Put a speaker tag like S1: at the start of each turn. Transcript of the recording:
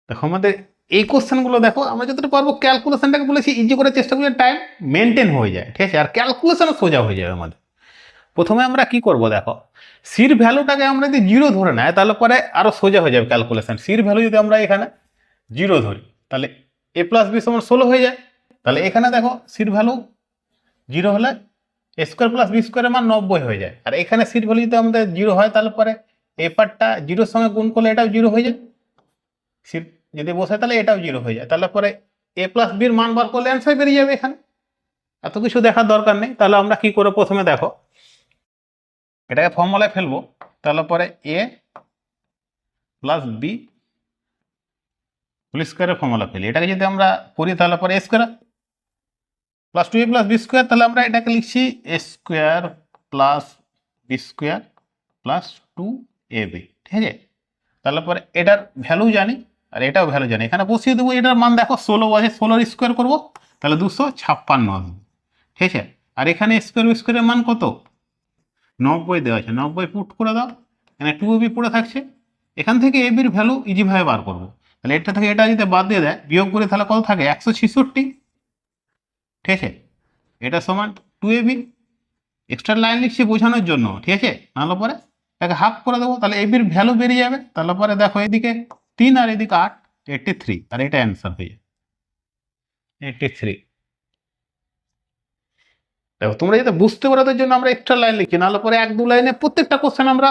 S1: দেখো আমাদের এই কোশ্চেনগুলো দেখো আমরা যতটা পারবো ক্যালকুলেশনটাকে বলেছি ইজি করার চেষ্টা করি, টাইম মেনটেন হয়ে যায়, ঠিক আছে, আর ক্যালকুলেশনও সোজা হয়ে যাবে আমাদের। প্রথমে আমরা কি করব দেখো, সির ভ্যালুটাকে আমরা যদি জিরো ধরে নেয় তাহলে পরে আরও সোজা হয়ে যাবে ক্যালকুলেশন। সির ভ্যালু যদি আমরা এখানে জিরো ধরি তাহলে এ প্লাস বি সমান 16 হয়ে যায়। তাহলে এখানে দেখো সির ভ্যালু জিরো হলে এ স্কোয়ার প্লাস বি স্কোয়ারের মান 90 হয়ে যায়। আর এখানে সির ভ্যালু যদি আমাদের জিরো হয় তাহলে পরে এ পার্টটা জিরোর সঙ্গে গুণ করলে এটাও জিরো হয়ে যায়, সির যদি বসে তাহলে এটাও জিরো হয়ে যায়। তাহলে পরে এ প্লাস বির মান বার করলে অ্যান্সার বেরিয়ে যাবে। এখানে এত কিছু দেখার দরকার নেই। তাহলে আমরা কি করে প্রথমে দেখো এটাকে ফর্মুলায় ফেলবো। তাহলে পরে এ প্লাস বি হোল স্কোয়ারের ফর্মুলা ফেলি। এটাকে যদি আমরা করি তাহলে পরে a square plus 2a plus b square, তাহলে আমরা এটাকে লিখছি a square plus b square plus 2ab, ঠিক আছে। তাহলে পরে এটার ভ্যালু জানি আর এটাও ভ্যালু জানি, এখানে বসিয়ে দেবো। এটার মান দেখো 16 আছে, 16 স্কোয়ার করবো তাহলে 256 আসবে, ঠিক আছে। আর এখানে স্কোয়ার স্কোয়ারের মান কত, 90 দেওয়া আছে, 90 পুট করে দাও, এখানে 2ab পড়ে থাকছে। এখান থেকে এবির ভ্যালু ইজিভাবে বার করবো। তাহলে এটা থেকে এটা যদি বাদ দিয়ে দেয় বিয়োগ করে তাহলে কত থাকে 166, ঠিক আছে। এটা সমান 2ab, এক্সট্রা লাইন লিখছি বোঝানোর জন্য, ঠিক আছে। নাহলে পরে এটাকে হাফ করে দেবো, তাহলে এবির ভ্যালু বেরিয়ে যাবে। তাহলে পরে দেখো এদিকে 3 আর এদিকে 8, 83, আর এটা অ্যান্সার হয়ে যাবে 83। দেখো তোমরা যাতে বুঝতে পারো তার জন্য আমরা এক্সট্রা লাইন লিখি, নাহলে পরে 1-2 লাইনে প্রত্যেকটা কোশ্চেন আমরা